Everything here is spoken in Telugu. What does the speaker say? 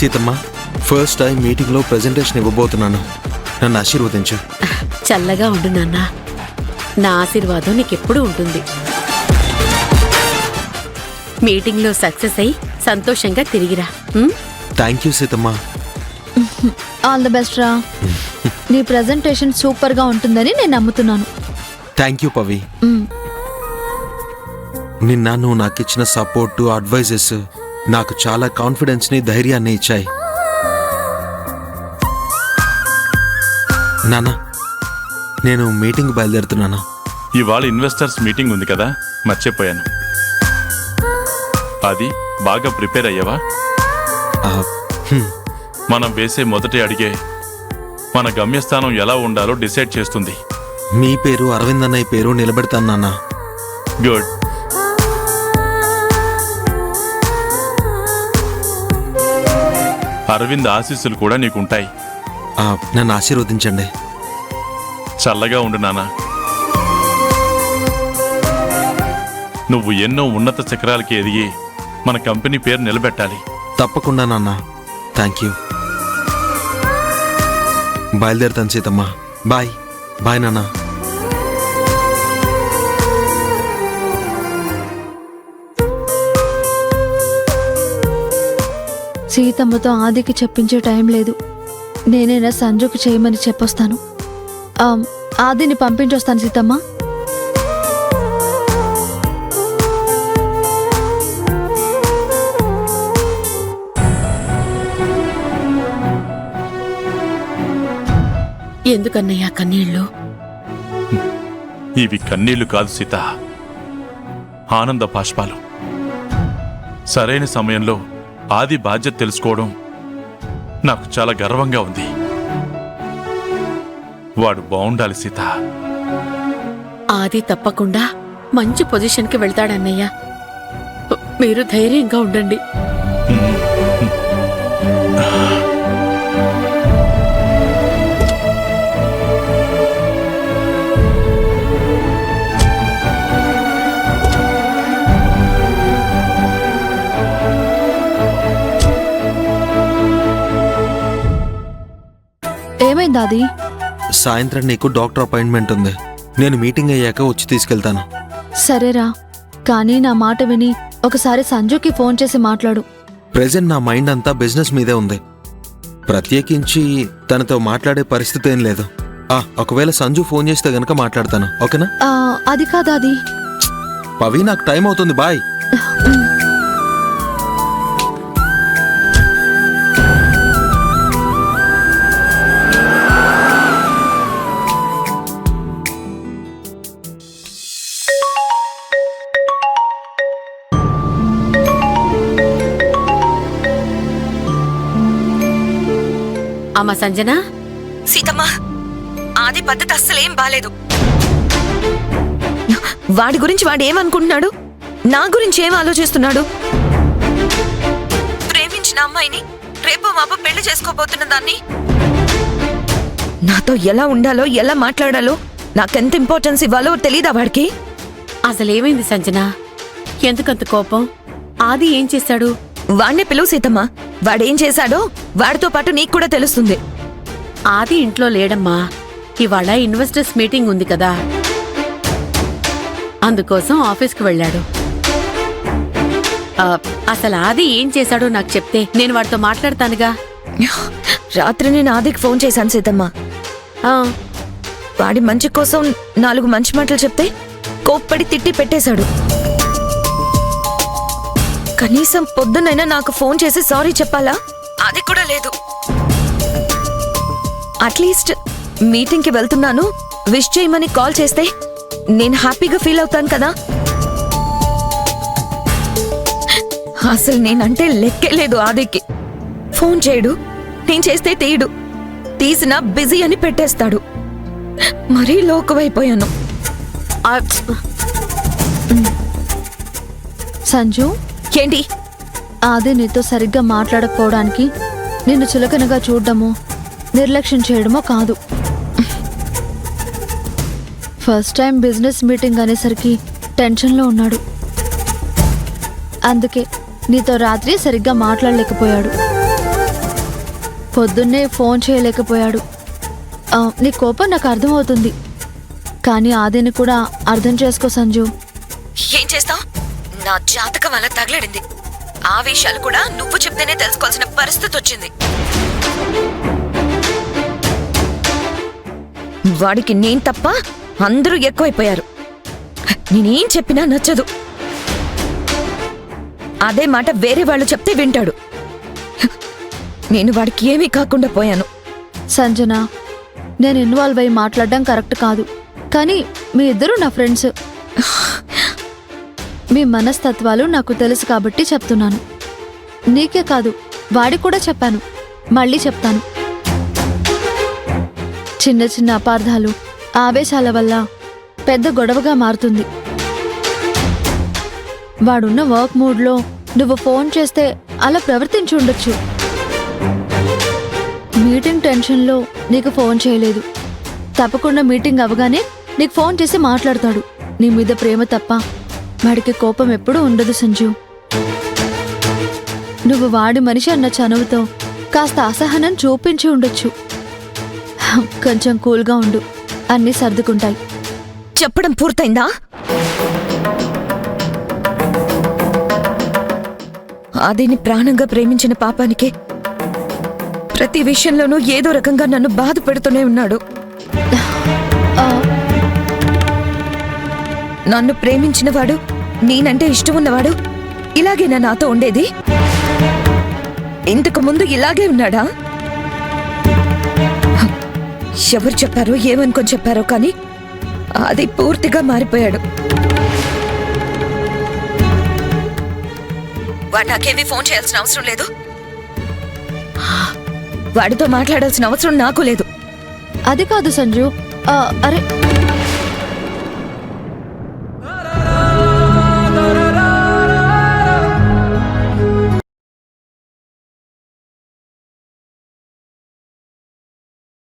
సీతమ్మ, ఫస్ట్ టైం మీటింగ్లో ప్రెజెంటేషన్ ఇవ్వబోతున్నాను. నన్ను ఆశీర్వదించు. చల్లగా ఉండు నాన్న. నా ఆశీర్వాదం నీకెప్పుడు ఉంటుంది. మీటింగ్లో సక్సెస్ అయి సంతోషంగా తిరిగిరా. Thank you Seetamma. All the best రా. నీ ప్రెజెంటేషన్ సూపర్ గా ఉంటుందని నేను నమ్ముతున్నాను. Thank you Pavi. నిన్న నువ్వు నాకు ఇచ్చిన సపోర్టు, అడ్వైజెస్ నాకు చాలా కాన్ఫిడెన్స్ని, ధైర్యాన్ని ఇచ్చాయి. నాన్న, నేను మీటింగ్ బయలుదేరుతున్నాను. ఇవాళ ఇన్వెస్టర్స్ మీటింగ్ ఉంది కదా, మర్చిపోయాను. అది బాగా ప్రిపేర్ అయ్యావా? మనం వేసే మొదటి అడిగే మన గమ్యస్థానం ఎలా ఉండాలో డిసైడ్ చేస్తుంది. మీ పేరు, అరవింద్ అన్నయ్య పేరు నిలబెడతాను నాన్న. గుడ్. అరవింద్ ఆశీస్సులు కూడా నీకుంటాయి. నన్ను ఆశీర్వదించండి. చల్లగా ఉండు నాన్న. నువ్వు ఎన్నో ఉన్నత శిఖరాలకి ఎదిగి మన కంపెనీ పేరు నిలబెట్టాలి. తప్పకుండా నాన్న. Thank you. బయలుదేరుతాను సీతమ్మ. బాయ్. బాయ్ నాన్న. సీతమ్మతో ఆదికి చెప్పించే టైం లేదు. నేనైనా సంజుకు చేయమని చెప్పొస్తాను. ఆదిని పంపించొస్తాను సీతమ్మ. ఎందుకన్నయ్యా కన్నీళ్ళు? ఇవి కన్నీళ్లు కాదు సీత, ఆనంద బాష్పాలు. సరైన సమయంలో ఆది బాధ్యత తెలుసుకోవడం నాకు చాలా గర్వంగా ఉంది. వాడు బాగుండాలి సీత. ఆది తప్పకుండా మంచి పొజిషన్కి వెళ్తాడన్నయ్యా. మీరు ధైర్యంగా ఉండండి. ఏమైంది ఆది? సాయంత్రం నీకు డాక్టర్ అపాయింట్మెంట్ ఉంది. నేను మీటింగ్ అయ్యాక వచ్చి తీసుకెళ్తాను. సరేరా, కానీ నా మాట విని ఒకసారి సంజుకి ఫోన్ చేసి మాట్లాడు. ప్రెజెంట్ నా మైండ్ అంతా బిజినెస్ మీదే ఉంది. ప్రత్యేకించి తనతో మాట్లాడే పరిస్థితి ఏం లేదు. ఒకవేళ సంజు ఫోన్ చేస్తే గనక మాట్లాడతాను. ఓకేనా? అది కాదా అది. పవి, నాకు టైం అవుతుంది. బాయ్. అమ్మ సంజన. సీతమ్మ, ఆది పద్ధతి అస్సలేం బాలేదు. వాడి గురించి వాడేమనుకుంటున్నాడు, నా గురించి ఏం ఆలోచిస్తున్నాడు? ప్రేమించిన అమ్మాయిని రేపో మాపో పెళ్లి చేసుకోబోతున్న దాన్ని నాతో ఎలా ఉండాలో, ఎలా మాట్లాడాలో, నాకెంత ఇంపార్టెన్స్ ఇవ్వాలో తెలీదా వాడికి? అసలేమైంది సంజన? ఎందుకంత కోపం? ఆది ఏం చేశాడు? వాణ్ణే పిలువు సీతమ్మ. వాడేం చేశాడో వాడితో పాటు నీకు కూడా తెలుస్తుంది. ఆది ఇంట్లో లేడమ్మా. ఇవాళ ఇన్వెస్టర్స్ మీటింగ్ ఉంది కదా, అందుకోసం ఆఫీస్కి వెళ్ళాడు. అసలు ఆది ఏం చేశాడో నాకు చెప్తే నేను వాడితో మాట్లాడతానుగా. రాత్రి నేను ఆదికి ఫోన్ చేశాను సీతమ్మ. వాడి మంచి కోసం 4 మంచి మాటలు చెప్తే కోప్పడి తిట్టి పెట్టేశాడు. కనీసం పొద్దునైనా నాకు ఫోన్ చేసి సారీ చెప్పాలా? అది కూడా లేదు. అట్లీస్ట్ మీటింగ్కి వెళ్తున్నాను, విష్ చేయమని కాల్ చేస్తే నేను హ్యాపీగా ఫీల్ అవుతాను కదా. అసలు నేనంటే లెక్కే లేదు ఆదికి. ఫోన్ చేయడు, నేను చేస్తే తీయడు, తీసినా బిజీ అని పెట్టేస్తాడు. మరీ లోకువైపోయాను. సంజు, ఏంటి? ఆది నీతో సరిగ్గా మాట్లాడకపోవడానికి నిన్ను చులకనగా చూడడమో, నిర్లక్ష్యం చేయడమో కాదు. ఫస్ట్ టైం బిజినెస్ మీటింగ్ అనేసరికి టెన్షన్లో ఉన్నాడు. అందుకే నీతో రాత్రి సరిగ్గా మాట్లాడలేకపోయాడు. పొద్దున్నే ఫోన్ చేయలేకపోయాడు. నీ కోపం నాకు అర్థమవుతుంది, కానీ ఆదిని కూడా అర్థం చేసుకో సంజు. ఏం చేస్తావ్? నా జాతకం అలా తగలడింది. ఆ విషయాలు కూడా నువ్వు చెప్తేనే తెలుసుకోవాల్సిన పరిస్థితి వచ్చింది. వాడికి నేను తప్ప అందరూ ఎక్కువైపోయారు. నేనేం చెప్పినా నచ్చదు. అదే మాట వేరే వాళ్ళు చెప్తే వింటాడు. నేను వాడికి ఏమీ కాకుండా పోయాను. సంజన, నేను ఇన్వాల్వ్ అయ్యి మాట్లాడడం కరెక్ట్ కాదు, కానీ మీ ఇద్దరు నా ఫ్రెండ్స్. మీ మనస్తత్వాలు నాకు తెలుసు కాబట్టి చెప్తున్నాను. నీకే కాదు, వాడికి కూడా చెప్పాను, మళ్ళీ చెప్తాను. చిన్న చిన్న అపార్థాలు, ఆవేశాల వల్ల పెద్ద గొడవగా మారుతుంది. వాడున్న వర్క్ మూడ్లో నువ్వు ఫోన్ చేస్తే అలా ప్రవర్తించి ఉండొచ్చు. మీటింగ్ టెన్షన్లో నీకు ఫోన్ చేయలేదు. తప్పకుండా మీటింగ్ అవగానే నీకు ఫోన్ చేసి మాట్లాడతాడు. నీ మీద ప్రేమ తప్ప వాడికి కోపం ఎప్పుడూ ఉండదు సంజు. నువ్వు వాడి మనిషి అన్న చనువుతో కాస్త అసహనం చూపించి ఉండొచ్చు. కొంచెం కూల్గా ఉండు, అన్నీ సర్దుకుంటాయి. చెప్పడం పూర్తయిందా? ఆదిని ప్రాణంగా ప్రేమించిన పాపానికి ప్రతి విషయంలోనూ ఏదో రకంగా నన్ను బాధ పెడుతూనే ఉన్నాడు. నన్ను ప్రేమించినవాడు, నేనంటే ఇష్టం ఉన్నవాడు ఇలాగేనా నాతో ఉండేది? ఇంతకు ముందు ఇలాగే ఉన్నాడా? ఎవరు చెప్పారో ఏమనుకొని చెప్పారో కానీ అది పూర్తిగా మారిపోయాడు. వాడు నాకేమీ ఫోన్ చేయాల్సిన అవసరం లేదు. వాడితో మాట్లాడాల్సిన అవసరం నాకు లేదు. అది కాదు సంజు. అరే